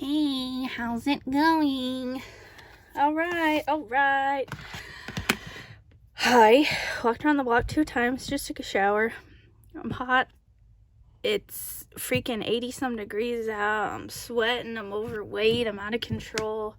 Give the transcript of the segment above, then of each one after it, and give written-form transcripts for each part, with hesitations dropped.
Hey, how's it going? All right. Hi. Walked around the block 2 times, just took a shower. I'm hot. It's freaking 80-some degrees out. I'm sweating. I'm overweight. I'm out of control.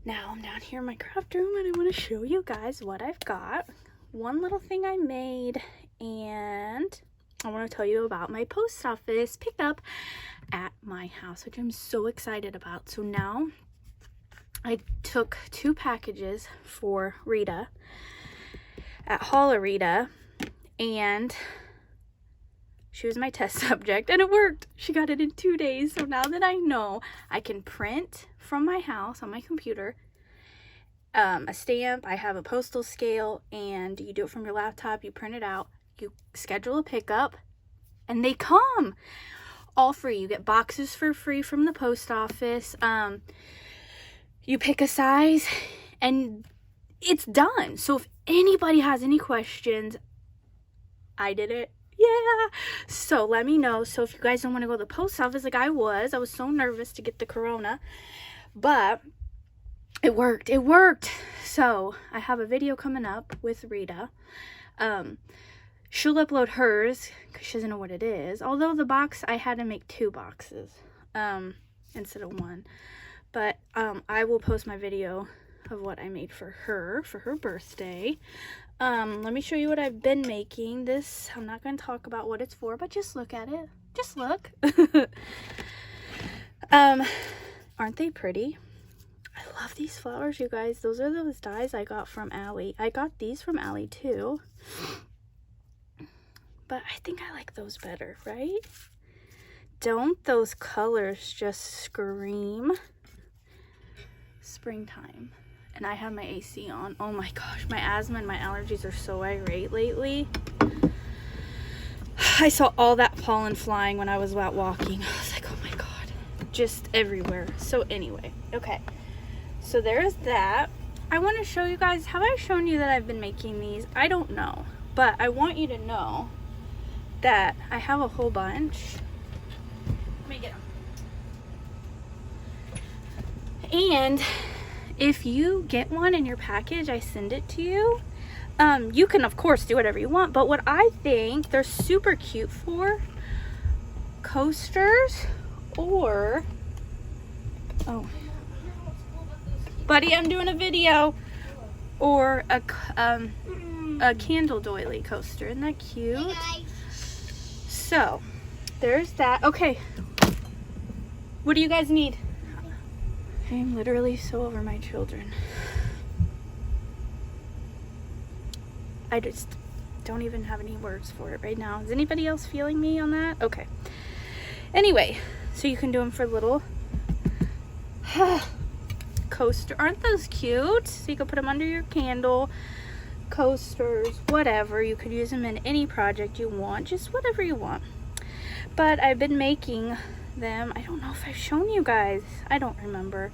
Now I'm down here in my craft room and I want to show you guys what I've got. One little thing I made, and I want to tell you about my post office pickup at my house, which I'm so excited about. So now I took 2 packages for Rita at Holla Rita, and she was my test subject, and it worked. She got it in 2 days. So now that I know I can print from my house on my computer, a stamp, I have a postal scale, and you do it from your laptop, you print it out, you schedule a pickup, and they come all free. You get boxes for free from the post office. You pick a size and it's done. So if anybody has any questions, I did it. Yeah. So let me know. So if you guys don't want to go to the post office like I was so nervous to get the corona, but it worked. It worked. So I have a video coming up with Rita. She'll upload hers because she doesn't know what it is. Although the box, I had to make 2 boxes instead of 1. But I will post my video of what I made for her birthday. Let me show you what I've been making. This, I'm not going to talk about what it's for, but just look at it. Just look. Aren't they pretty? I love these flowers, you guys. Those are those dies I got from Allie. I got these from Allie too. But I think I like those better, right? Don't those colors just scream springtime? And I have my AC on. Oh my gosh, my asthma and my allergies are so irate lately. I saw all that pollen flying when I was out walking. I was like, oh my god, just everywhere. So anyway, okay. So there's that. I want to show you guys, have I shown you that I've been making these? I don't know, but I want you to know that I have a whole bunch. Let me get them. And if you get one in your package, I send it to you. You can of course do whatever you want, but what I think they're super cute for coasters, or buddy, I'm doing a video, or a candle doily coaster. Isn't that cute? So there's that. Okay, what do you guys need? I am literally so over my children. I just don't even have any words for it right now. Is anybody else feeling me on that? Okay. Anyway, so you can do them for little coaster. Aren't those cute? So you can put them under your candle, coasters, whatever. You could use them in any project you want, just whatever you want. But I've been making them. I don't know if I've shown you guys. I don't remember.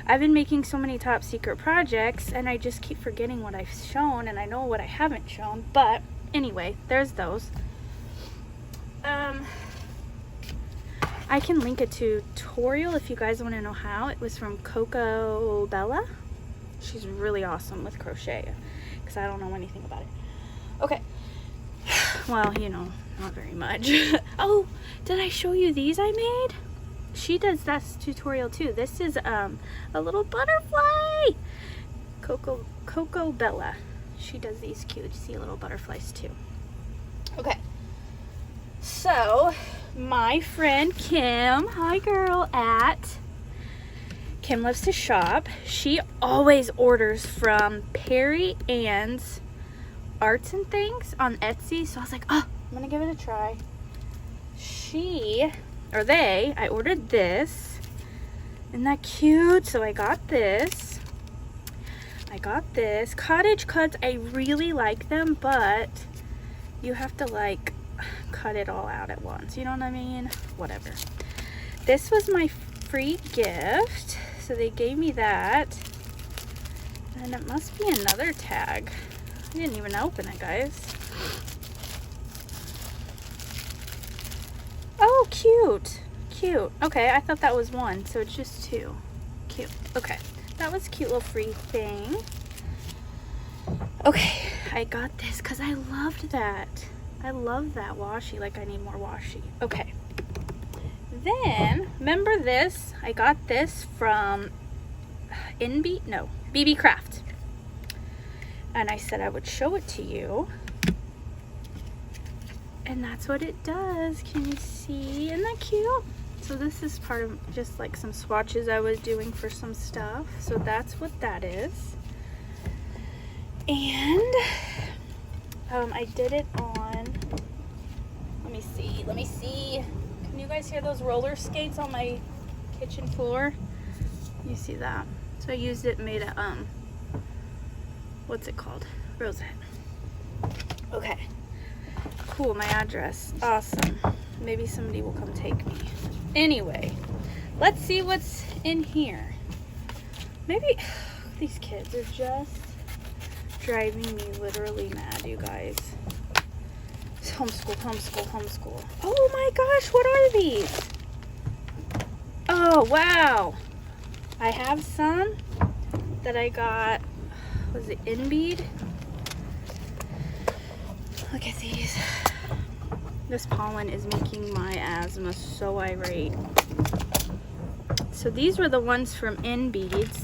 I've been making so many top secret projects and I just keep forgetting what I've shown, and I know what I haven't shown. But anyway, there's those. I can link a tutorial if you guys want to know how. It was from Coco Bella. She's really awesome with crochet because I don't know anything about it. Okay. Well, you know, not very much. Oh, did I show you these I made? She does that tutorial too. This is a little butterfly. Coco Bella. She does these cute. See little butterflies too. Okay. So, my friend Kim, hi girl, at Kim Loves to Shop. She always orders from Perry Ann's Arts and Things on Etsy. So I was like, oh, I'm gonna give it a try. I ordered this. Isn't that cute? So I got this. Cottage cuts, I really like them, but you have to like cut it all out at once. You know what I mean? Whatever. This was my free gift. So they gave me that. And it must be another tag. I didn't even open it, guys. Oh, cute. cute. Okay, I thought that was one, so it's just two. Cute. Okay, that was a cute little free thing. Okay, I got this because I loved that. I love that washi. Like, I need more washi. Okay. Then, remember this? I got this from BB Craft. And I said I would show it to you. And that's what it does. Can you see? Isn't that cute? So this is part of just like some swatches I was doing for some stuff. So that's what that is. And I did it on, let me see. Can you guys hear those roller skates on my kitchen floor? You see that? So I used it, made a, what's it called? Rosette. Okay. Cool, my address. Awesome. Maybe somebody will come take me. Anyway, let's see what's in here. Maybe these kids are just driving me literally mad, you guys. Homeschool, homeschool, homeschool. Oh my gosh, what are these? Oh, wow. I have some that I got, was it in bead? Look at these. This pollen is making my asthma so irate. So these were the ones from In Beads,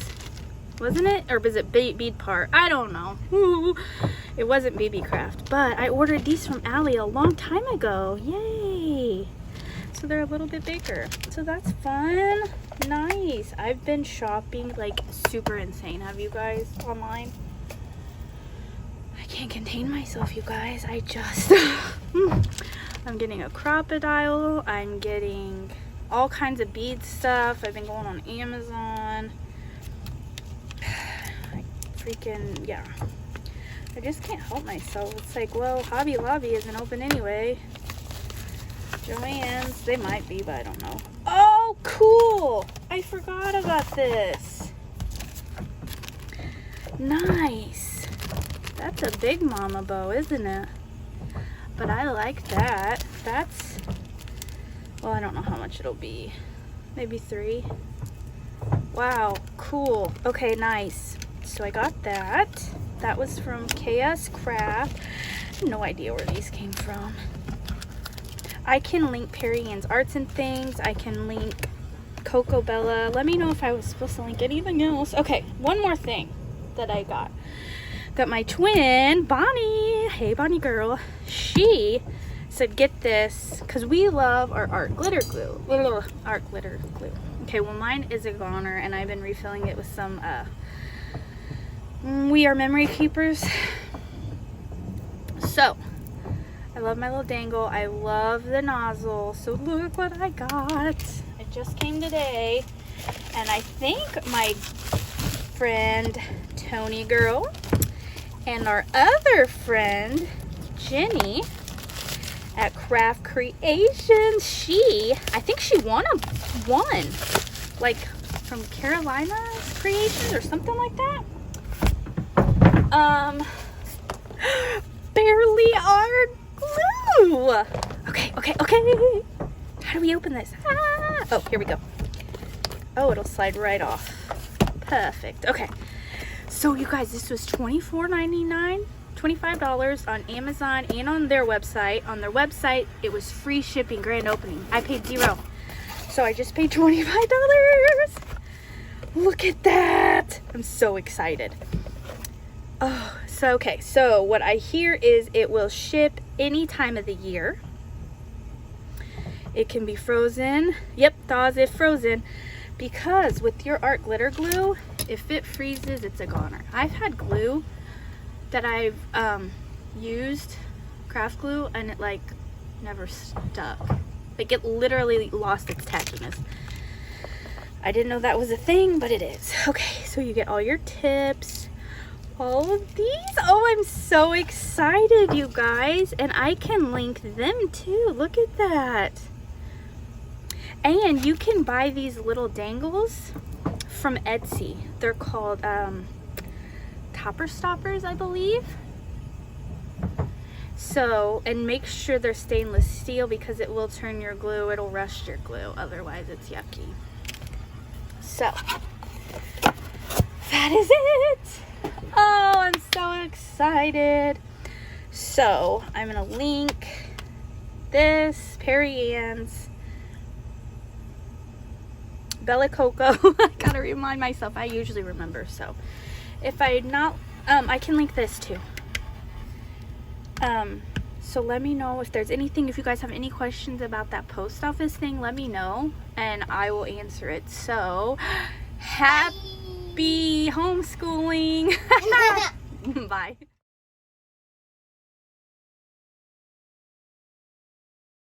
wasn't it? Or was it Bead Part? I don't know. Ooh. It wasn't BB Craft, but I ordered these from Allie a long time ago. Yay! So they're a little bit bigger. So that's fun. Nice. I've been shopping like super insane. Have you guys online? I can't contain myself, you guys. I just... I'm getting a crocodile. I'm getting all kinds of bead stuff. I've been going on Amazon. Yeah. I just can't help myself. It's like, well, Hobby Lobby isn't open anyway. Joann's, they might be, but I don't know. Oh, cool! I forgot about this. Nice. That's a big mama bow, isn't it? But I like that. That's, well, I don't know how much it'll be. Maybe 3. Wow, cool. Okay, nice. So I got that. That was from KS Craft. No idea where these came from. I can link Perry Ann's Arts and Things. I can link Coco Bella. Let me know if I was supposed to link anything else. Okay, one more thing that I got. Got my twin, Bonnie. Hey, Bonnie girl. She said, get this, because we love our art glitter glue. Art glitter glue. Okay, well, mine is a goner, and I've been refilling it with some, We Are Memory Keepers. So, I love my little dangle. I love the nozzle. So look what I got. It just came today. And I think my friend Tony girl and our other friend Jenny at Craft Creations, I think she won one. Like from Carolina Creations or something like that. Barely art glue. Okay. How do we open this? Ah! Oh, here we go. Oh, it'll slide right off. Perfect. Okay. So you guys, this was $24.99, $25 on Amazon and on their website. On their website, it was free shipping, grand opening. I paid $0. So I just paid $25. Look at that. I'm so excited. Oh, so okay, so what I hear is it will ship any time of the year. It can be frozen. Yep, thaws if frozen. Because with your art glitter glue, if it freezes, it's a goner. I've had glue that I've used, craft glue, and it like never stuck. Like it literally lost its tackiness. I didn't know that was a thing, but it is. Okay, so you get all your tips. All of these. Oh, I'm so excited, you guys. And I can link them too. Look at that. And you can buy these little dangles from Etsy. They're called topper stoppers, I believe. So, and make sure they're stainless steel because it will turn your glue. It'll rust your glue. Otherwise, it's yucky. So, that is it. Oh, I'm so excited. So, I'm going to link this, Perry Ann's, Bella Coco. I got to remind myself. I usually remember. So, if I not, I can link this too. So let me know if there's anything, if you guys have any questions about that post office thing, let me know and I will answer it. So happy homeschooling. Bye.